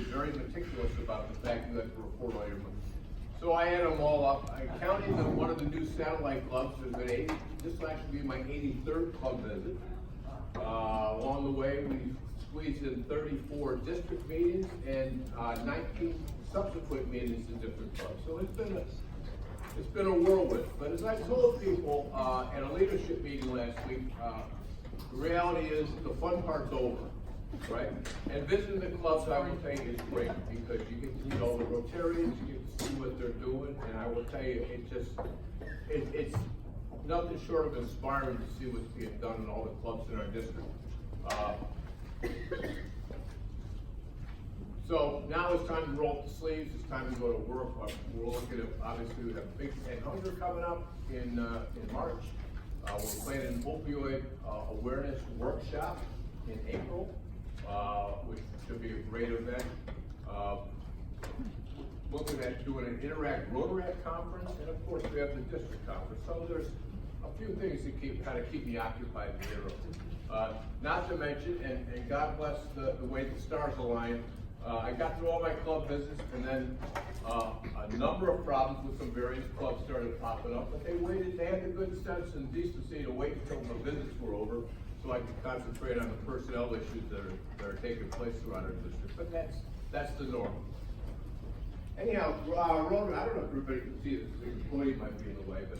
very meticulous about the fact you have to report all your money. So I add them all up. I counted one of the new satellite clubs. There's been 80, this will actually be my 83rd club visit. Along the way, we squeezed in 34 district meetings and 19 subsequent meetings in different clubs. So it's been a whirlwind. But as I told people at a leadership meeting last week, the reality is the fun part's over, right? And visiting the clubs, I will tell you, is great because you get to meet all the Rotarians, you get to see what they're doing, and I will tell you, it's nothing short of inspiring to see what's being done in all the clubs in our district. So now it's time to roll up the sleeves. It's time to go to work. We're looking at, obviously, we have Big 100 coming up in March. We're planning an opioid awareness workshop in April, which should be a great event. Looking at doing an Interact Rotary conference, and of course we have the district conference. So there's a few things that kind of keep me occupied in the interim. Not to mention, and God bless the way the stars align, I got through all my club visits, and then a number of problems with some various clubs started popping up, but they had the good sense and decency to wait until the visits were over so I could concentrate on the personnel issues that are taking place throughout our district. But that's the norm. Anyhow, Rotary, I don't know if everybody can see this, the employee might be in the way, but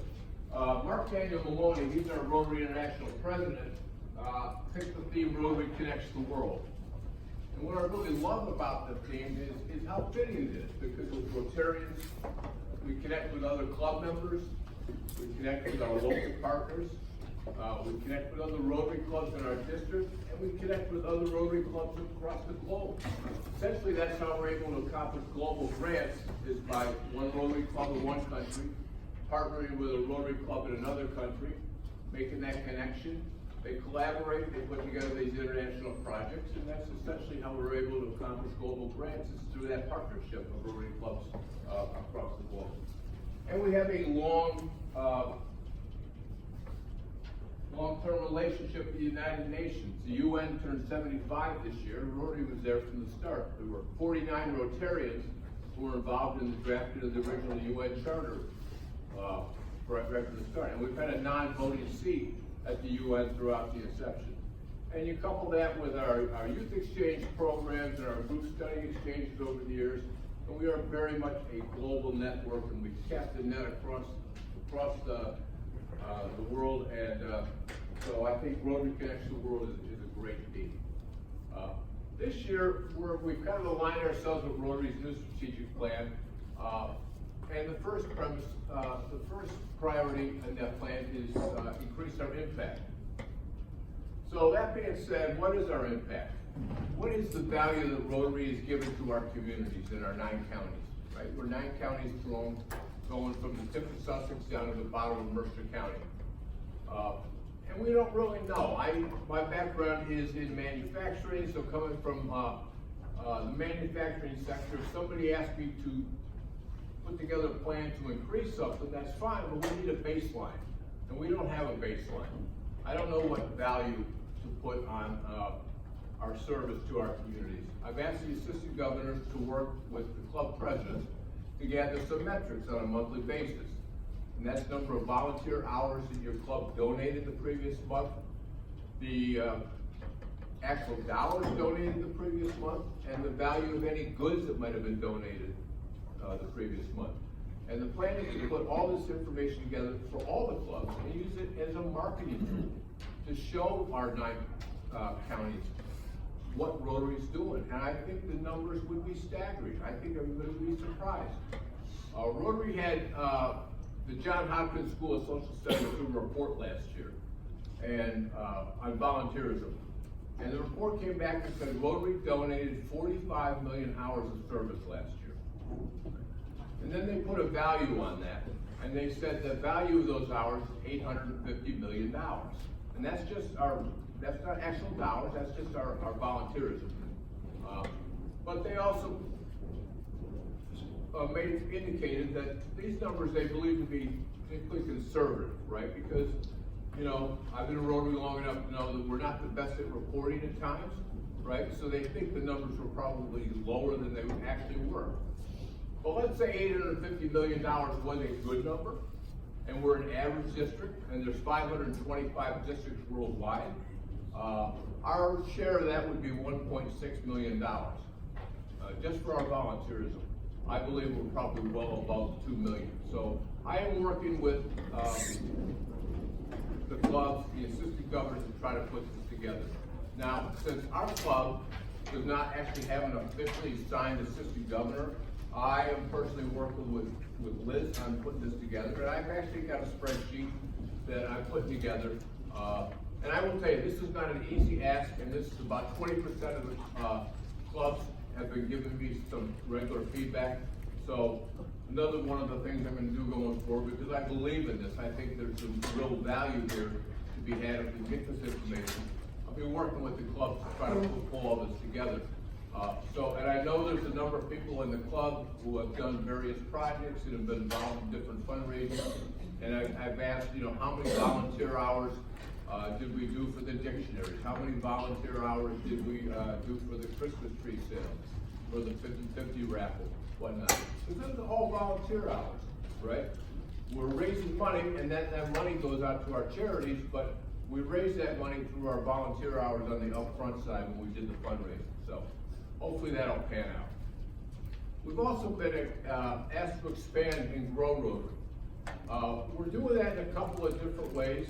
Mark Daniel Maloney, he's our Rotary International President, picked the theme Rotary Connects the World. And what I really love about the theme is how fitting it is, because with Rotarians, we connect with other club members, we connect with our local partners, we connect with other Rotary clubs in our district, and we connect with other Rotary clubs across the globe. Essentially, that's how we're able to accomplish global grants, is by one Rotary club in one country, partnering with a Rotary club in another country, making that connection. They collaborate, they put together these international projects, and that's essentially how we're able to accomplish global grants, is through that partnership of Rotary clubs across the globe. And we have a long-term relationship with the United Nations. The UN turned 75 this year. Rotary was there from the start. There were 49 Rotarians who were involved in the drafting of the original UN Charter right from the start. And we've had a non-voting seat at the UN throughout the inception. And you couple that with our youth exchange programs and our group study exchanges over the years, and we are very much a global network, and we cast the net across the world, and so I think Rotary Connects the World is a great theme. This year, we've kind of aligned ourselves with Rotary's new strategic plan, and the first premise, the first priority in that plan is increase our impact. So that being said, what is our impact? What is the value that Rotary is given to our communities in our 9 counties, right? We're 9 counties strong, going from the tip of Sussex down to the bottom of Mercer County. And we don't really know. My background is in manufacturing, so coming from the manufacturing sector, if somebody asked me to put together a plan to increase something, that's fine, but we need a baseline. And we don't have a baseline. I don't know what value to put on our service to our communities. I've asked the assistant governors to work with the club presidents to gather some metrics on a monthly basis. And that's number of volunteer hours that your club donated the previous month, the actual dollars donated the previous month, and the value of any goods that might have been donated the previous month. And the plan is to put all this information together for all the clubs and use it as a marketing tool to show our 9 counties what Rotary's doing. And I think the numbers would be staggering. I think everybody would be surprised. Rotary had the Johns Hopkins School of Social Studies do a report last year and on volunteerism. And the report came back and said Rotary donated 45 million hours of service last year. And then they put a value on that, and they said the value of those hours is $850 million. And that's just that's not actual dollars, that's just our volunteerism. But they also indicated that these numbers they believe to be particularly conservative, right? Because, you know, I've been in Rotary long enough to know that we're not the best at reporting at times, right? So they think the numbers were probably lower than they actually were. But let's say $850 million was a good number, and we're an average district, and there's 525 districts worldwide. Our share of that would be $1.6 million, just for our volunteerism. I believe we're probably well above 2 million. So I am working with the clubs, the assistant governors, to try to put this together. Now, since our club does not actually have an officially signed assistant governor, I am personally working with Liz on putting this together, and I've actually got a spreadsheet that I'm putting together. And I will tell you, this is not an easy ask, and this is about 20% of the clubs have been giving me some regular feedback. So another one of the things I'm going to do going forward, because I believe in this, I think there's some real value here to be had if we get this information. I'll be working with the clubs to try to pull all this together. And I know there's a number of people in the club who have done various projects and have been involved in different fundraising. And I've asked, how many volunteer hours did we do for the dictionaries? How many volunteer hours did we do for the Christmas tree sale, for the 50-50 raffle, whatnot? Because those are all volunteer hours, right? We're raising money, and that money goes out to our charities, but we raise that money through our volunteer hours on the upfront side when we did the fundraising. So hopefully that'll pan out. We've also been asked to expand and grow Rotary. We're doing that in a couple of different ways.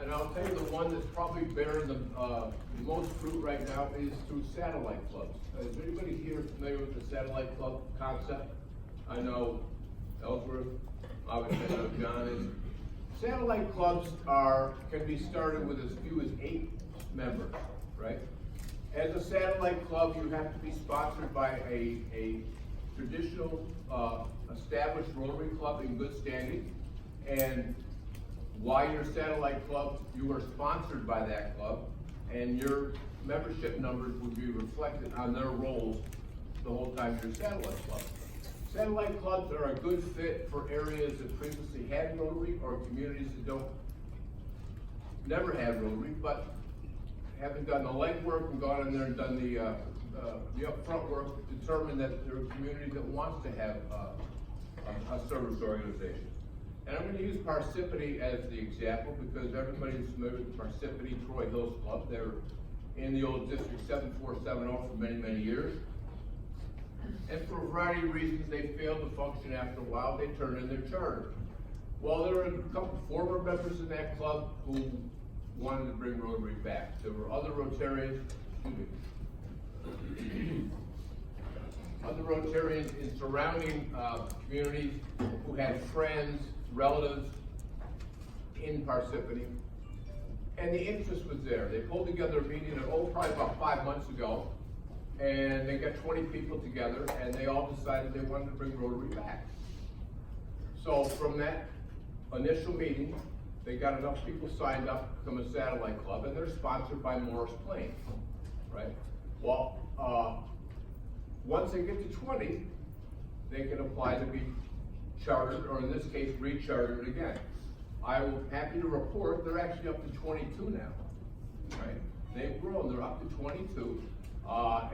And I'll tell you the one that's probably bearing the most fruit right now is through satellite clubs. Is anybody here familiar with the satellite club concept? I know Ellsworth, obviously I know John is. Satellite clubs can be started with as few as 8 members, right? As a satellite club, you have to be sponsored by a traditional established Rotary Club in good standing, and while you're a satellite club, you are sponsored by that club, and your membership numbers would be reflected on their rolls the whole time you're a satellite club. Satellite clubs are a good fit for areas that previously had Rotary, or communities that never had Rotary, but haven't done the legwork and gone in there and done the upfront work to determine that there are communities that wants to have a service organization. And I'm going to use Parsippany as the example because everybody's familiar with Parsippany Troy Hills Club. They're in the old District 7470 for many, many years. And for a variety of reasons, they failed to function after a while. They turned in their charter. Well, there were a couple former members in that club who wanted to bring Rotary back. There were other Rotarians, other Rotarians in surrounding communities who had friends, relatives in Parsippany, and the interest was there. They pulled together a meeting probably about 5 months ago, and they got 20 people together, and they all decided they wanted to bring Rotary back. So from that initial meeting, they got enough people signed up to become a satellite club, and they're sponsored by Morris Plains, right? Well, once they get to 20, they can apply to be chartered, or in this case, rechartered again. I'm happy to report they're actually up to 22 now, right? They've grown, they're up to 22,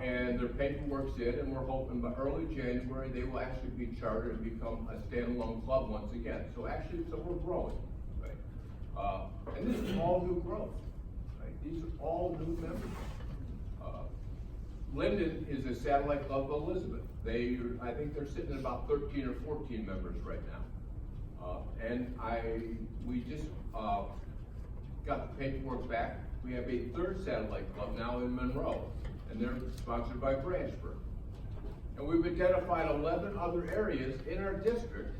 and their paperwork's in, and we're hoping by early January they will actually be chartered and become a standalone club once again. So we're growing, right? And this is all new growth, right? These are all new members. Linden is a satellite club of Elizabeth. I think they're sitting at about 13 or 14 members right now. We just got the paperwork back. We have a third satellite club now in Monroe, and they're sponsored by Branchburg. And we've identified 11 other areas in our district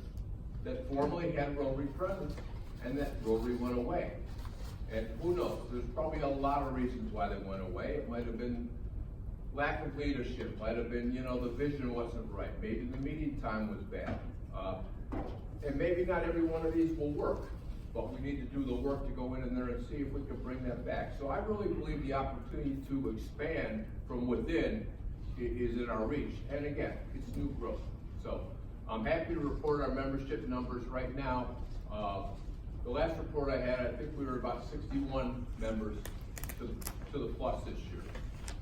that formerly had Rotary presence, and that Rotary went away. And who knows, there's probably a lot of reasons why they went away. It might have been lack of leadership, might have been, the vision wasn't right. Maybe the meeting time was bad. And maybe not every one of these will work, but we need to do the work to go in there and see if we can bring that back. So I really believe the opportunity to expand from within is in our reach. And again, it's new growth. So I'm happy to report our membership numbers right now. The last report I had, I think we were about 61 members to the plus this year.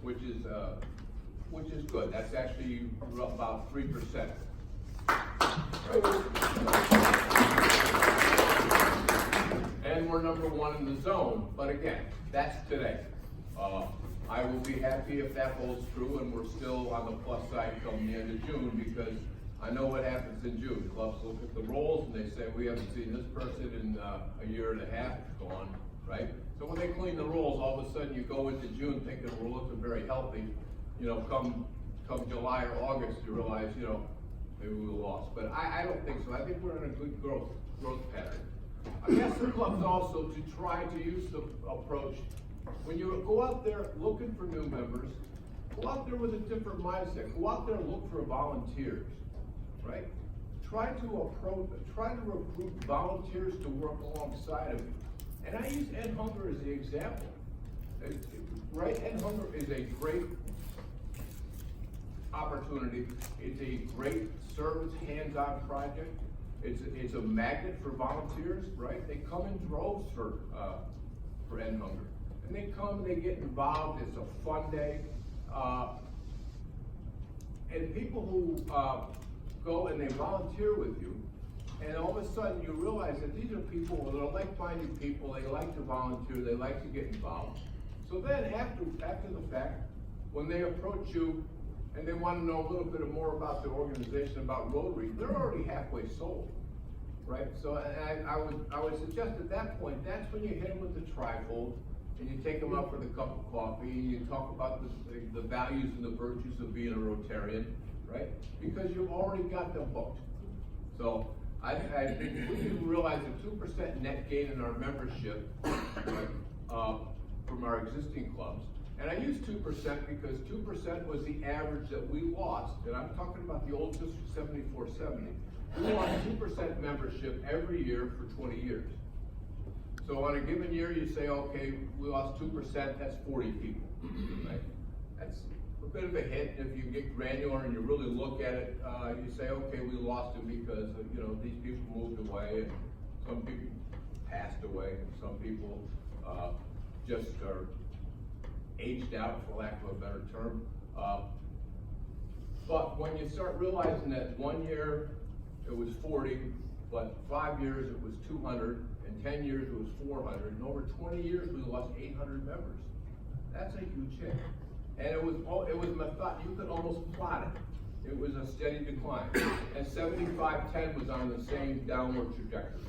which is good. That's actually about 3%. And we're number 1 in the zone, but again, that's today. I will be happy if that holds true and we're still on the plus side come the end of June, because I know what happens in June. Clubs look at the rolls and they say, we haven't seen this person in a year and a half, it's gone, right? So when they clean the rolls, all of a sudden you go into June thinking we're looking very healthy. You know, come July or August, you realize, you know, maybe we lost. But I don't think so. I think we're in a good growth pattern. I guess the clubs also to try to use the approach, when you go out there looking for new members, go out there with a different mindset. Go out there and look for volunteers, right? Try to recruit volunteers to work alongside of you. And I use End Hunger as the example, right? End Hunger is a great opportunity. It's a great service, hands-on project. It's a magnet for volunteers, right? They come in droves for End Hunger. And they come and they get involved. It's a fun day. And people who go and they volunteer with you, and all of a sudden you realize that these are people that are like-minded people. They like to volunteer. They like to get involved. So then after the fact, when they approach you and they want to know a little bit more about the organization, about Rotary, they're already halfway sold, right? So I would suggest at that point, that's when you hit them with the trifold, and you take them out for the cup of coffee, and you talk about the values and the virtues of being a Rotarian, right? Because you've already got them booked. So I think we can realize a 2% net gain in our membership, right, from our existing clubs. And I use 2% because 2% was the average that we lost, and I'm talking about the old District 7470. We lost 2% membership every year for 20 years. So on a given year, you say, okay, we lost 2%, that's 40 people, right? That's a bit of a hit. If you get granular and you really look at it, you say, okay, we lost them because, you know, these people moved away, and some people passed away, and some people just are aged out, for lack of a better term. But when you start realizing that 1 year it was 40, but 5 years it was 200, and 10 years it was 400, and over 20 years we lost 800 members. That's a huge hit. And it was method. You could almost plot it. It was a steady decline. And 75-10 was on the same downward trajectory.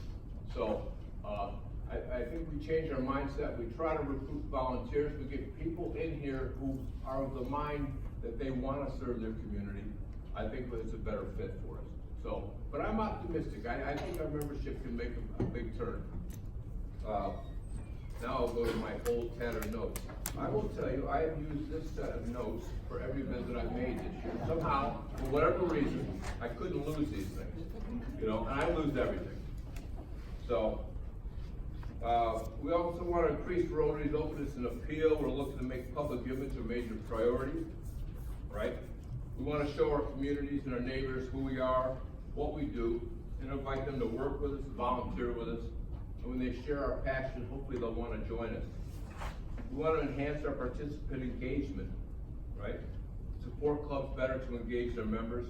So I think we change our mindset. We try to recruit volunteers. We get people in here who are of the mind that they want to serve their community. I think it's a better fit for us. So, but I'm optimistic. I think our membership can make a big turn. Now I'll go to my old tattered notes. I will tell you, I have used this set of notes for every visit I've made this year. Somehow, for whatever reason, I couldn't lose these things. You know, and I lose everything. So, we also want to increase Rotary's openness and appeal. We're looking to make public image a major priority, right? We want to show our communities and our neighbors who we are, what we do, and invite them to work with us, volunteer with us. And when they share our passion, hopefully they'll want to join us. We want to enhance our participant engagement, right? Support clubs better to engage their members.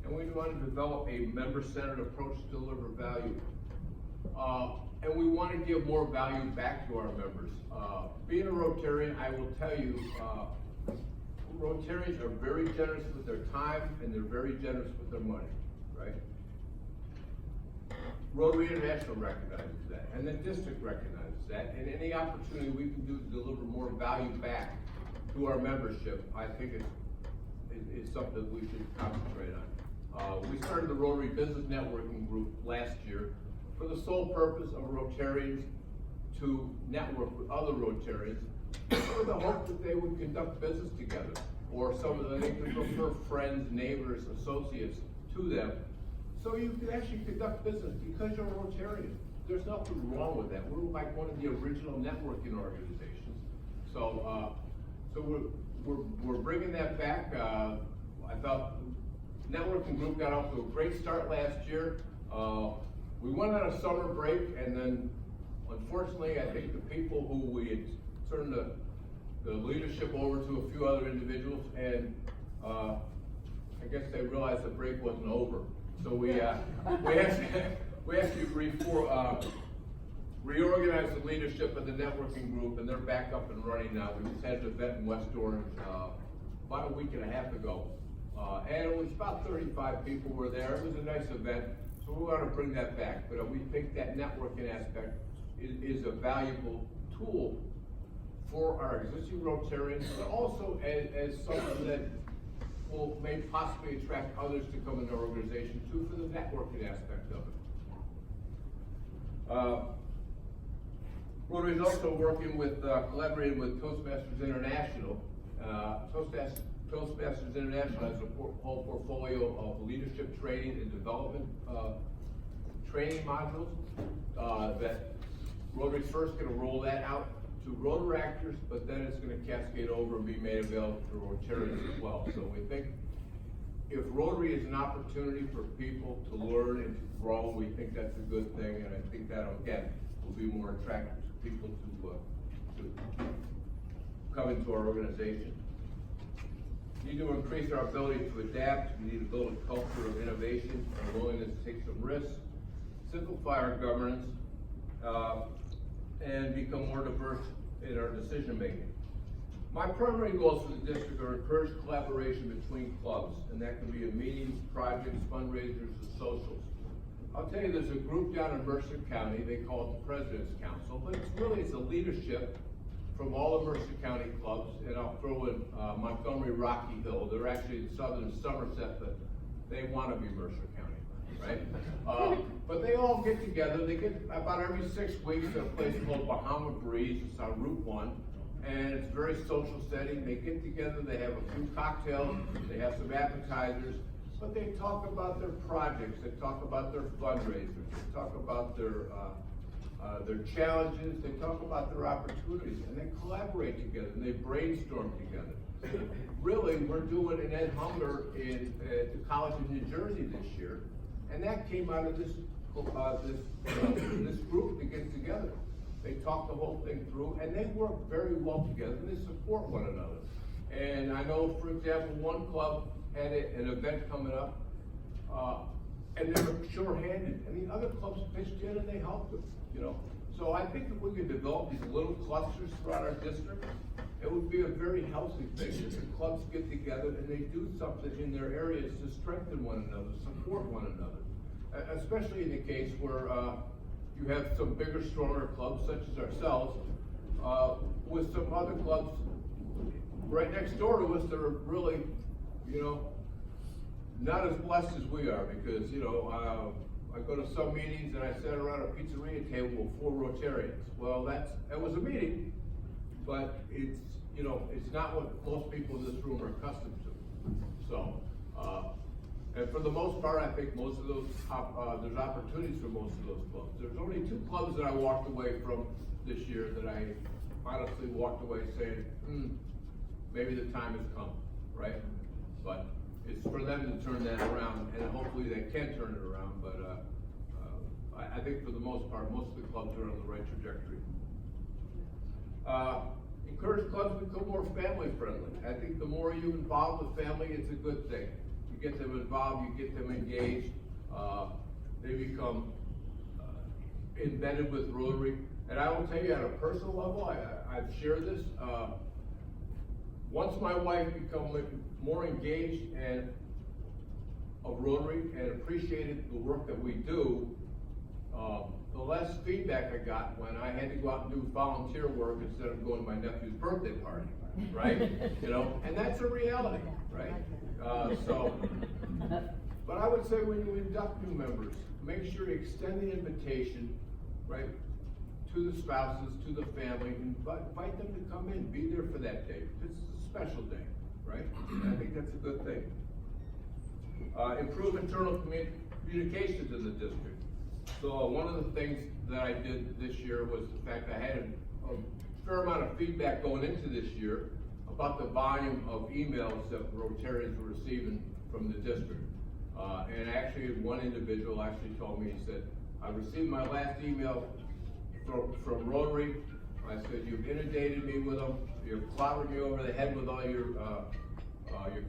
And we want to develop a member-centered approach to deliver value. And we want to give more value back to our members. Being a Rotarian, I will tell you, Rotarians are very generous with their time and they're very generous with their money, right? Rotary International recognizes that, and the district recognizes that, and any opportunity we can do to deliver more value back to our membership, I think is something we should concentrate on. We started the Rotary Business Networking Group last year for the sole purpose of Rotarians to network with other Rotarians with the hope that they would conduct business together, or they could refer friends, neighbors, associates to them. So you can actually conduct business because you're a Rotarian. There's nothing wrong with that. We're like one of the original networking organizations. So, we're bringing that back. I thought the networking group got off to a great start last year. We went on a summer break, and then unfortunately, I think the people who we had turned the the leadership over to a few other individuals, and I guess they realized the break wasn't over. So we actually reorganized the leadership of the networking group, and they're back up and running now. We just had an event in West Orange about a week and a half ago, and it was about 35 people were there. It was a nice event, so we want to bring that back. But we think that networking aspect is a valuable tool for our existing Rotarians, but also as something that may possibly attract others to come into our organization too, for the networking aspect of it. Rotary is also working with, collaborating with Toastmasters International. Toastmasters International has a whole portfolio of leadership training and development training modules that Rotary's first going to roll that out to Rotaractors, but then it's going to cascade over and be made available to Rotarians as well. So we think if Rotary is an opportunity for people to learn and to grow, we think that's a good thing, and I think that, again, will be more attractive to people to come into our organization. We need to increase our ability to adapt. We need to build a culture of innovation, a willingness to take some risks, simplify our governance, and become more diverse in our decision making. My primary goals for the district are to encourage collaboration between clubs, and that can be in meetings, projects, fundraisers, and socials. I'll tell you, there's a group down in Mercer County, they call it the President's Council, but it's a leadership from all the Mercer County clubs, and I'll throw in Montgomery, Rocky Hill. They're actually in southern Somerset, but they want to be Mercer County, right? But they all get together. They get about every 6 weeks at a place called Bahama Breeze. It's on Route 1, and it's a very social setting. They get together, they have a few cocktails, they have some appetizers, but they talk about their projects, they talk about their fundraisers, they talk about their challenges, they talk about their opportunities, and they collaborate together, and they brainstorm together. Really, we're doing an Ed Hunger at the College of New Jersey this year, and that came out of this group that gets together. They talk the whole thing through, and they work very well together, and they support one another. And I know, for example, one club had an event coming up, and they were short-handed, and the other clubs pitched in and they helped them, you know. So I think if we could develop these little clusters throughout our district, it would be a very healthy thing. If the clubs get together and they do something in their areas to strengthen one another, support one another. Especially in the case where you have some bigger, stronger clubs such as ourselves, with some other clubs right next door to us that are really, you know, not as blessed as we are, because, you know, I go to some meetings and I sit around a pizzeria table with 4 Rotarians. Well, that was a meeting, but it's, you know, it's not what most people in this room are accustomed to. So, and for the most part, I think most of those, there's opportunities for most of those clubs. There's only 2 clubs that I walked away from this year that I honestly walked away saying, maybe the time has come, right? But it's for them to turn that around, and hopefully they can turn it around, but I think for the most part, most of the clubs are on the right trajectory. Encourage clubs to become more family friendly. I think the more you involve the family, it's a good thing. You get them involved, you get them engaged, they become embedded with Rotary. And I will tell you, at a personal level, I've shared this, once my wife became more engaged and of Rotary and appreciated the work that we do, the less feedback I got when I had to go out and do volunteer work instead of going to my nephew's birthday party, right? You know, and that's a reality, right? But I would say when you induct new members, make sure you extend the invitation, right, to the spouses, to the family, and invite them to come in, be there for that day. It's a special day, right? And I think that's a good thing. Improve internal communications in the district. So one of the things that I did this year was the fact I had a fair amount of feedback going into this year about the volume of emails that Rotarians were receiving from the district. And actually, one individual actually told me, he said, I received my last email from Rotary, I said, you've inundated me with them, you've clobbered me over the head with all your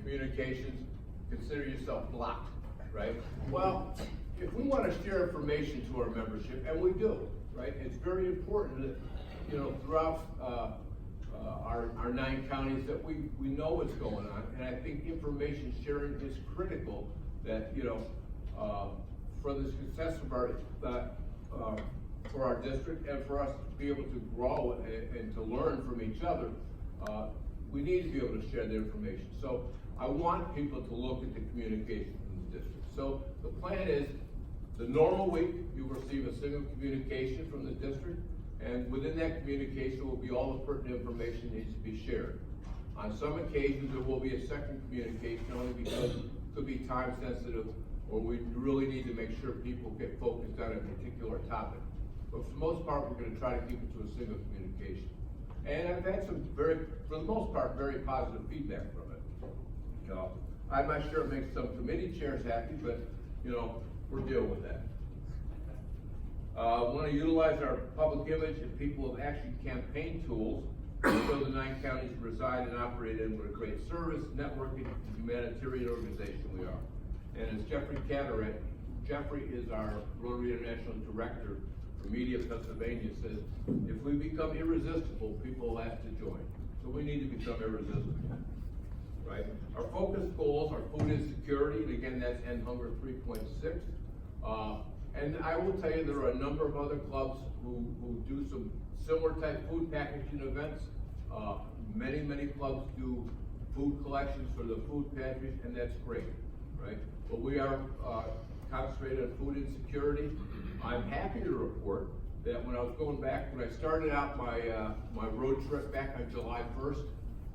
communications, consider yourself blocked, right? Well, if we want to share information to our membership, and we do, right? It's very important that, you know, throughout our 9 counties that we know what's going on, and I think information sharing is critical that, you know, for the success of our, for our district and for us to be able to grow and to learn from each other, we need to be able to share the information. So I want people to look at the communication from the district. So the plan is, the normal week, you receive a single communication from the district, and within that communication will be all the pertinent information that needs to be shared. On some occasions, there will be a second communication only because it could be time sensitive, or we really need to make sure people get focused on a particular topic. But for the most part, we're going to try to keep it to a single communication. And I've had some for the most part, very positive feedback from it. I'm not sure it makes some committee chairs happy, but, you know, we're dealing with that. Want to utilize our public image and people of action campaign tools to show the 9 counties reside and operate in what a great service, networking, and humanitarian organization we are. And as Jeffrey Cataract, Jeffrey is our Rotary International Director for Media Pennsylvania, says, if we become irresistible, people will ask to join. So we need to become irresistible, right? Our focus goals are food insecurity, and again, that's End Hunger 3.6. And I will tell you, there are a number of other clubs who do some similar type food packaging events. Many clubs do food collections for the food pantries, and that's great, right? But we are concentrated on food insecurity. I'm happy to report that when I was going back, when I started out my road trip back on July 1st,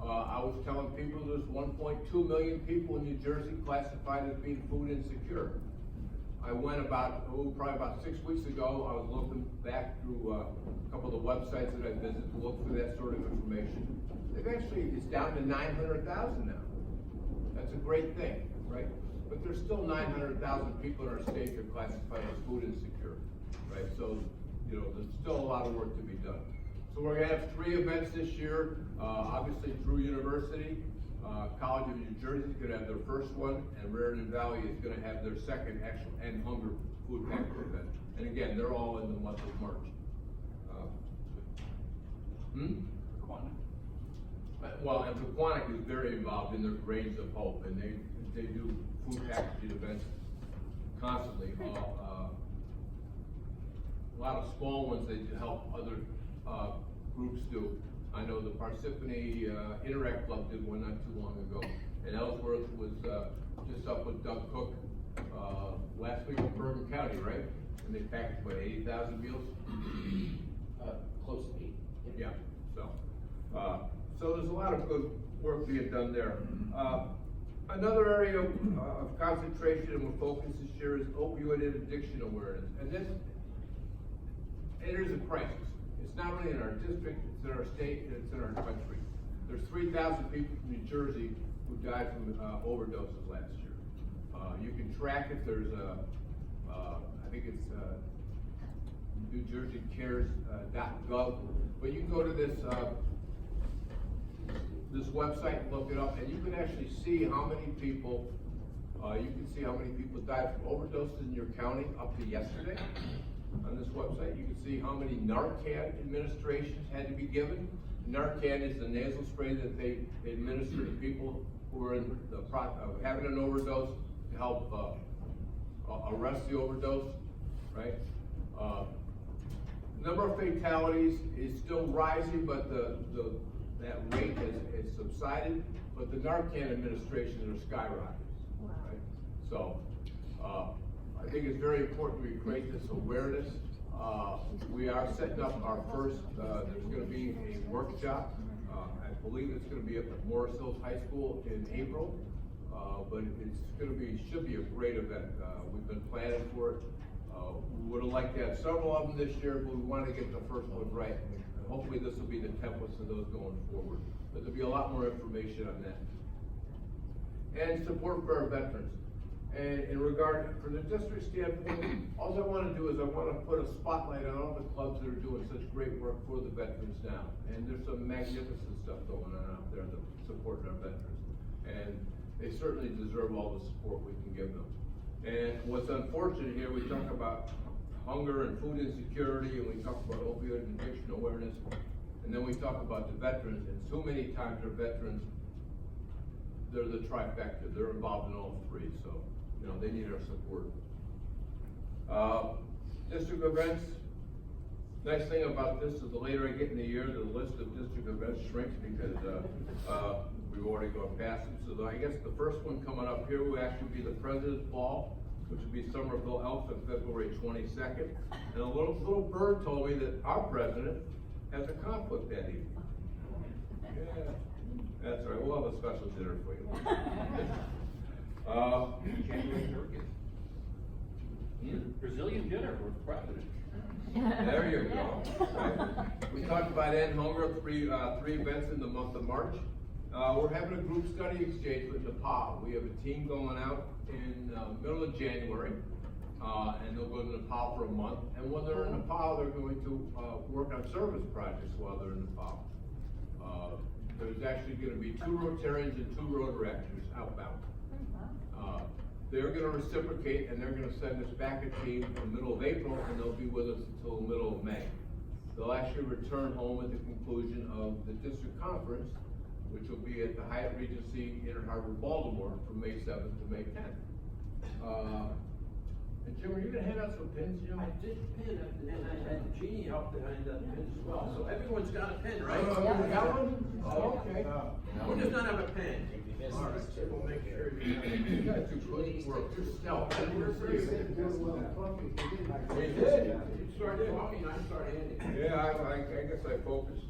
I was telling people there's 1.2 million people in New Jersey classified as being food insecure. I went probably about 6 weeks ago, I was looking back through a couple of the websites that I visited to look for that sort of information. It's down to 900,000 now. That's a great thing, right? But there's still 900,000 people in our state that are classified as food insecure, right? So, you know, there's still a lot of work to be done. So we're gonna have 3 events this year. Obviously, Drew University, College of New Jersey is gonna have their first one, and Raritan Valley is gonna have their second actual End Hunger food package event. And again, they're all in the month of March. Well, and Pequannock is very involved in their Grains of Hope, and they do food packaging events constantly. A lot of small ones they help other groups do. I know the Parsippany Interact Club did one not too long ago, and Ellsworth was just up with Doug Cook last week in Bergen County, right? And they packaged what, 80,000 meals? Close to 8. Yeah. So there's a lot of good work being done there. Another area of concentration and focus this year is opioid addiction awareness, and it is a crisis. It's not only in our district, it's in our state, and it's in our country. There's 3,000 people from New Jersey who died from overdoses last year. You can track it. There's I think it's NewJerseyCares.gov, but you can go to this website and look it up, and you can actually see how many people died from overdoses in your county up to yesterday. On this website, you can see how many Narcan administrations had to be given. Narcan is the nasal spray that they administer to people who are in the process of having an overdose to help arrest the overdose, right? The number of fatalities is still rising, but that rate has subsided, but the Narcan administrations are skyrocketing, right? So, I think it's very important we create this awareness. We are setting up our first, there's going to be a workshop. I believe it's going to be up at Morris Hills High School in April, but should be a great event. We've been planning for it. We would have liked to have several of them this year, but we wanted to get the first one right. And hopefully this will be the templates of those going forward. But there'll be a lot more information on that. And support for our veterans. And in regard, from the district standpoint, all I wanna do is I wanna put a spotlight on all the clubs that are doing such great work for the veterans now. And there's some magnificent stuff going on out there that supporting our veterans. And they certainly deserve all the support we can give them. And what's unfortunate here, we talk about hunger and food insecurity, and we talk about opioid addiction awareness, and then we talk about the veterans, and so many times our veterans, they're the trifecta, they're involved in all three, so, you know, they need our support. District events, nice thing about this is the later I get in the year, the list of district events shrinks because, we've already gone past them. So I guess the first one coming up here will actually be the President's Ball, which will be Somerville Elks on February 22nd. And a little bird told me that our president has a conflict that evening. Yeah, that's right, we'll have a special dinner for you. January 30th. Brazilian dinner with president. There you go. Right. We talked about end hunger, three events in the month of March. We're having a group study exchange with Nepal. We have a team going out in middle of January, and they'll go to Nepal for a month. And when they're in Nepal, they're going to work on service projects while they're in Nepal. There's actually going to be 2 Rotarians and 2 Rotaractors outbound. They're going to reciprocate, and they're going to send us back a team in the middle of April, and they'll be with us until the middle of May. They'll actually return home at the conclusion of the district conference, which will be at the Hyatt Regency Inner Harbor, Baltimore, from May 7th to May 10th. And Jim, are you gonna hand out some pins, Jim? I did pin it, and I had Jeannie help behind that pin as well, so everyone's got a pin, right? Oh, you got one? Oh, okay. Who does not have a pin? All right, so we'll make sure you have it. You guys do good work, you're stealth. We did. You started talking, I started ending. Yeah, I guess I focused.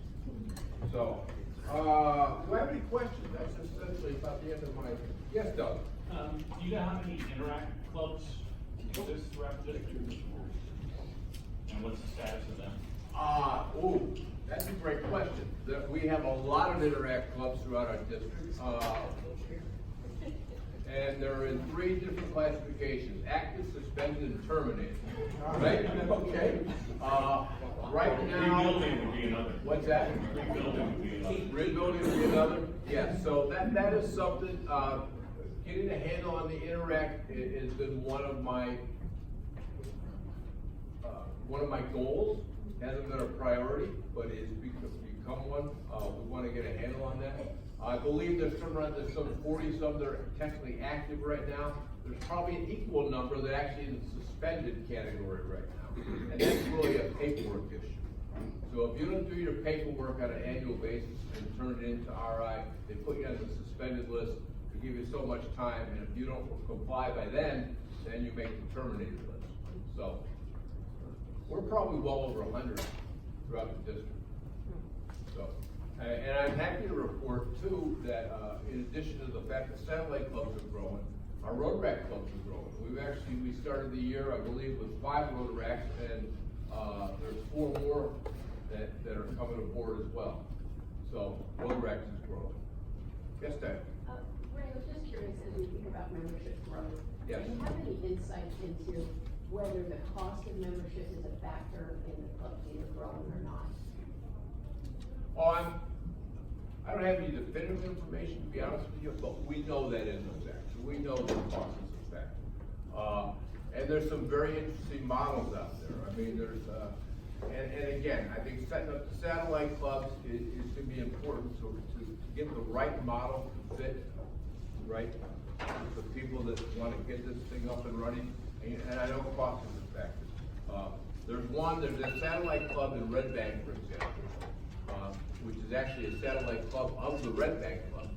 So, do I have any questions? That's essentially about the end of my, yes, Doug? Do you know how many Interact clubs exist throughout the district? And what's the status of them? That's a great question. We have a lot of Interact clubs throughout our district. And they're in 3 different classifications: active, suspended, and terminated. Right? Okay. Right now. Rebuilding would be another. What's that? Rebuilding would be another. Rebuilding would be another. Yes. So that is something. Getting a handle on the Interact has been one of my goals. Hasn't been a priority, but it's become one. We want to get a handle on that. I believe there's some 40-some that are technically active right now. There's probably an equal number that actually in the suspended category right now. And that's really a paperwork issue. So if you don't do your paperwork on an annual basis and turn it into RI, they put you on the suspended list to give you so much time, and if you don't comply by then you make the terminated list. So we're probably well over 100 throughout the district. So, and I'm happy to report too that in addition to the fact that satellite clubs are growing, our Rotaract clubs are growing. We started the year, I believe, with 5 Rotaracts, and there's 4 more that are coming aboard as well. So Rotaract is growing. Yes, Dan? Ray, I was just curious, as we think about membership growth, Yes. do you have any insight into whether the cost of membership is a factor in the clubs either growing or not? I don't have any definitive information, to be honest with you, but we know that is a factor. We know that cost is a factor. And there's some very interesting models out there. I mean, there's, and again, I think setting up the satellite clubs is going to be important to get the right model to fit, right? The people that want to get this thing up and running, and I know cost is a factor. There's a satellite club in Red Bank, for example, which is actually a satellite club of the Red Bank Club.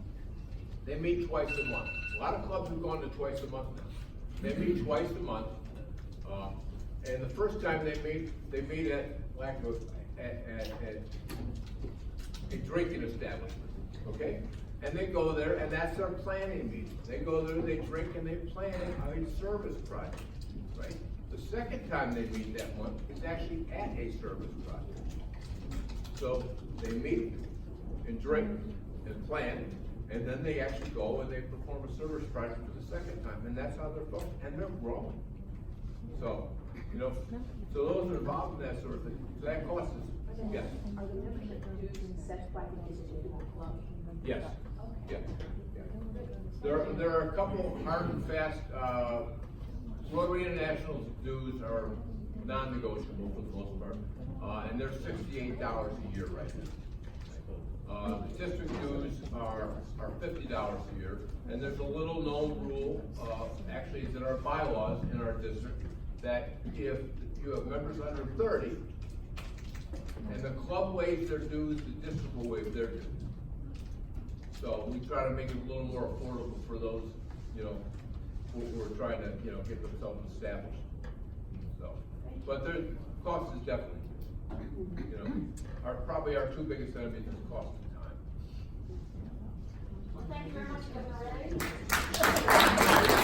They meet twice a month. A lot of clubs have gone to twice a month now. They meet twice a month, and the first time they meet at a drinking establishment, okay? And they go there, and that's their planning meeting. They go there, they drink, and they plan a service project, right? The second time they meet that month is actually at a service project. So they meet and drink and plan, And then they actually go and they perform a service project for the second time, and that's how they're going, and they're growing. So, you know, so those are involved in that sort of thing, so that cost is, yes, Are the membership dues set by the individual club? yes, yeah, yeah. There are a couple hard and fast, Rotary International's dues are non-negotiable for the most part, and they're $68 a year right now. The district dues are $50 a year, and there's a little known rule, actually it's in our bylaws in our district, that if you have members under 30, and the club waives their dues, the district will waive their dues. So we try to make it a little more affordable for those, you know, who are trying to, you know, get themselves established. So, but the cost is definitely, you know, probably our two biggest enemies is cost and time. Well, thank you very much, Governor Ray.